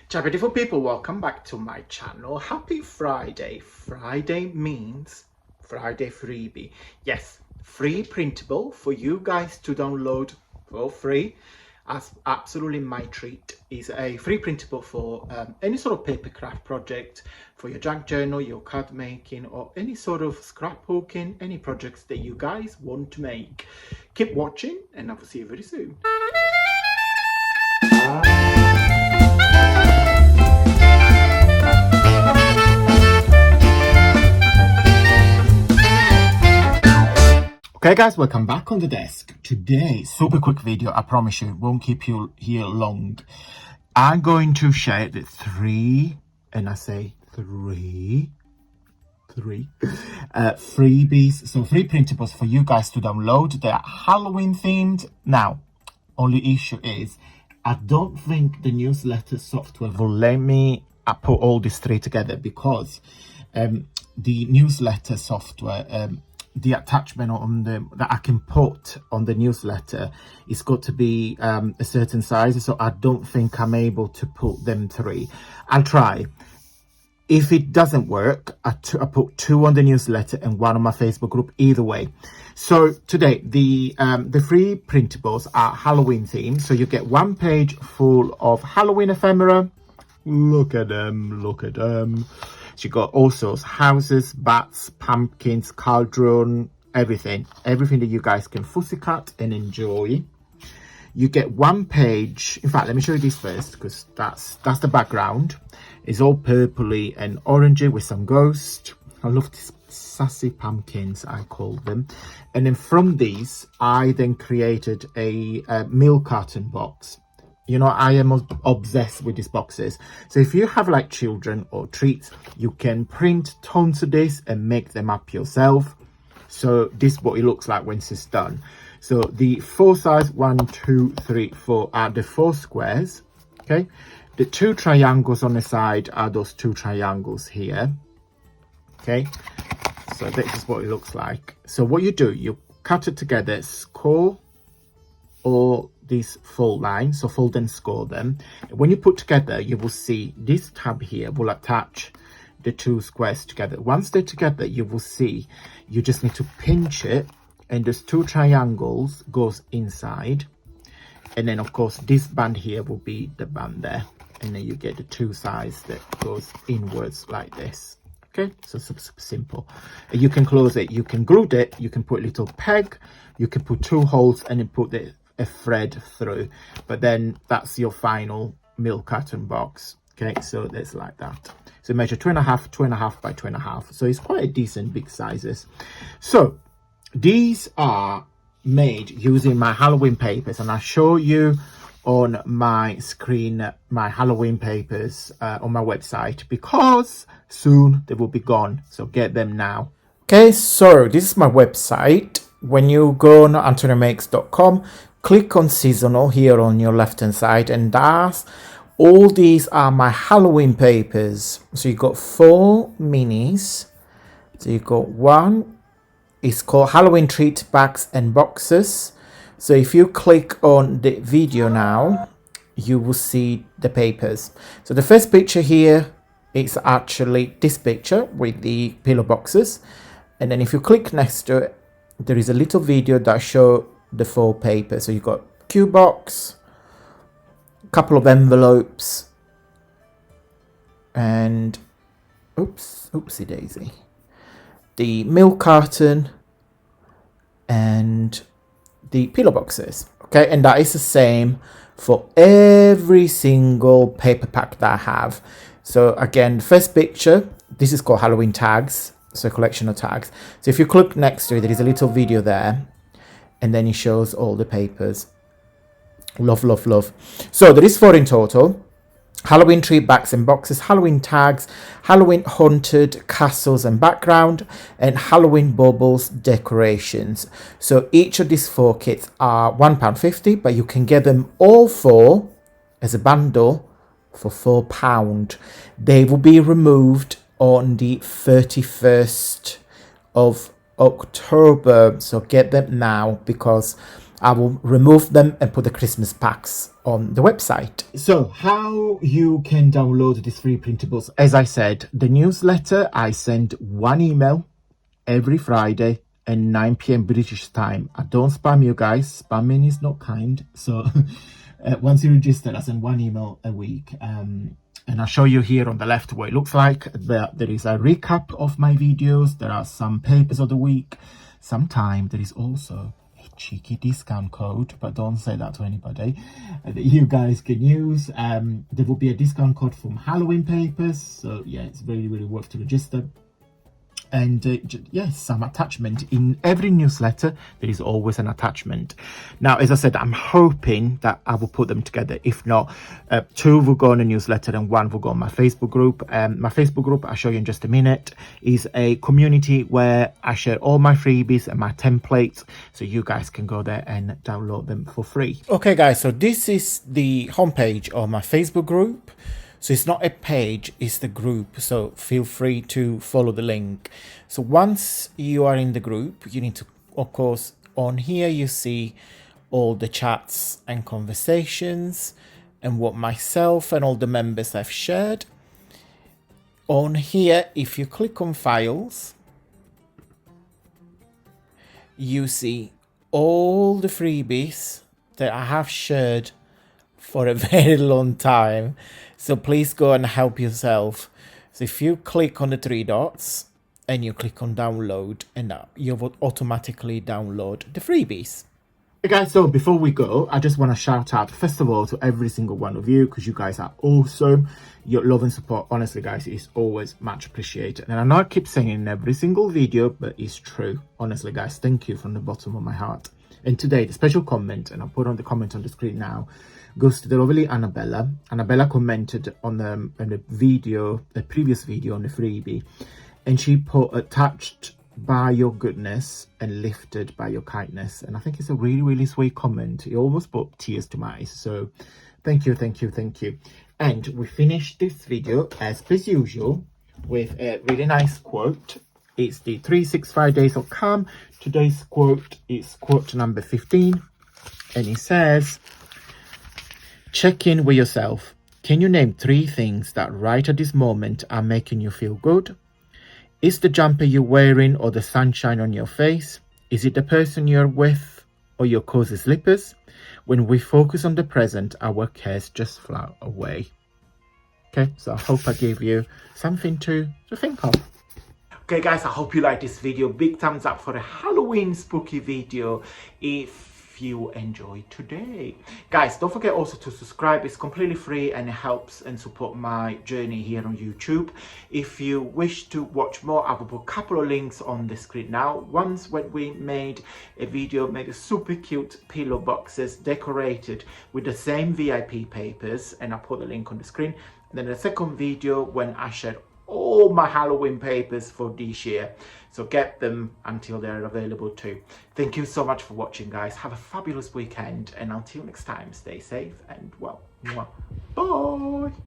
Ciao beautiful people, welcome back to my channel. Happy Friday. Friday means Friday freebie. Yes, free printable for you guys to download for free. As absolutely my treat is a free printable for any sort of paper craft project, for your junk journal, your card making, or any sort of scrapbooking, any projects that you guys want to make. Keep watching and I will see you very soon. Okay guys, welcome back on the desk. Today, super quick video, I promise you, won't keep you here long. I'm going to share the three freebies, so free printables for you guys to download. They're Halloween themed. Now, only issue is, I don't think the newsletter software will let me put all these three together because the newsletter software, the attachment on that I can put on the newsletter is got to be a certain size, so I don't think I'm able to put them three. I'll try. If it doesn't work, I put two on the newsletter and one on my Facebook group, either way. So today the free printables are Halloween themed, so you get one page full of Halloween ephemera. Look at them, look at them. So you got all sorts, houses, bats, pumpkins, cauldron, everything that you guys can fussy cut and enjoy. You get one page. In fact, let me show you this first because that's the background. It's all purpley and orangey with some ghost. I love these sassy pumpkins, I call them. And then from these, I then created a milk carton box. You know, I am obsessed with these boxes. So if you have like children or treats, you can print tons of this and make them up yourself. So this is what it looks like when it's done. So the four size 1, 2, 3, 4 are the 4 squares. Okay. The 2 triangles on the side are those 2 triangles here. Okay. So this is what it looks like. So what you do, you cut it together, score all these fold lines, so fold and score them. When you put together, you will see this tab here will attach the 2 squares together. Once they're together, you will see you just need to pinch it and those 2 triangles goes inside, and then of course this band here will be the band there, and then you get the 2 sides that goes inwards like this. Okay, so super simple. You can close it, you can glue it, you can put a little peg, you can put 2 holes and then put a thread through, but then that's your final milk carton box. Okay, so it's like that. So measure 2.5 by 2.5, so it's quite a decent big sizes. So these are made using my Halloween papers, and I'll show you on my screen my Halloween papers on my website, because soon they will be gone, so get them now. Okay, so this is my website. When you go on antoniomakes.com, click on seasonal here on your left hand side, and that's all. These are my Halloween papers. So you got 4 minis. So you got one, it's called Halloween treat bags and boxes. So if you click on the video now, you will see the papers. So the first picture here is actually this picture with the pillow boxes, and then if you click next to it, there is a little video that shows the 4 papers. So you got cue box, a couple of envelopes, and oopsie daisy, the milk carton and the pillow boxes. Okay, and that is the same for every single paper pack that I have. So again, the first picture, this is called Halloween tags, so a collection of tags. So if you click next to it, there is a little video there, and then it shows all the papers. Love, love, love. So there is 4 in total: Halloween tree bags and boxes, Halloween tags, Halloween haunted castles and background, and Halloween baubles decorations. So each of these 4 kits are £1.50, but you can get them all 4 as a bundle for £4. They will be removed on the 31st of October, so get them now, because I will remove them and put the Christmas packs on the website. So how you can download these free printables? As I said, the newsletter, I send one email every Friday at 9 p.m. British time. I don't spam you guys. Spamming is not kind. So once you register, I send one email a week. And I'll show you here on the left what it looks like. There is a recap of my videos. There are some papers of the week. Sometimes there is also a cheeky discount code, but don't say that to anybody, that you guys can use. There will be a discount code from Halloween papers. So yeah, it's really, really worth to register. And yes, some attachment. In every newsletter there is always an attachment. Now, as I said, I'm hoping that I will put them together. If not, 2 will go on a newsletter and 1 will go on my Facebook group. My Facebook group, I'll show you in just a minute, is a community where I share all my freebies and my templates, so you guys can go there and download them for free. Okay guys, so this is the homepage of my Facebook group. So it's not a page, it's the group. So feel free to follow the link. So once you are in the group, you need to, of course, on here you see all the chats and conversations and what myself and all the members have shared. On here, if you click on files, you see all the freebies that I have shared for a very long time. So please go and help yourself. So if you click on the 3 dots and you click on download, and you will automatically download the freebies. Hey guys, so before we go, I just want to shout out first of all to every single one of you, because you guys are awesome. Your love and support, honestly guys, is always much appreciated. And I know I keep saying in every single video, but it's true. Honestly guys, thank you from the bottom of my heart. And today the special comment, and I'll put on the comment on the screen now, goes to the lovely Annabella. Annabella commented on the video, the previous video on the freebie, and she put touched by your goodness and lifted by your kindness. And I think it's a really, really sweet comment. It almost brought tears to my eyes. So thank you, thank you, thank you. And we finished this video as per usual with a really nice quote. It's the 365 days of calm. Today's quote is quote number 15, and it says, check in with yourself. Can you name 3 things that right at this moment are making you feel good? Is the jumper you're wearing or the sunshine on your face? Is it the person you're with or your cozy slippers? When we focus on the present, our cares just fly away. Okay, so I hope I gave you something to think of. Okay guys, I hope you like this video. Big thumbs up for a Halloween spooky video if you enjoyed today. Guys, don't forget also to subscribe. It's completely free and it helps and support my journey here on YouTube. If you wish to watch more, I will put a couple of links on the screen now. Once when we made a video, made a super cute pillow boxes decorated with the same VIP papers, and I'll put the link on the screen. And then the second video when I shared all my Halloween papers for this year, so get them until they're available too. Thank you so much for watching guys. Have a fabulous weekend, and until next time, stay safe and well, bye.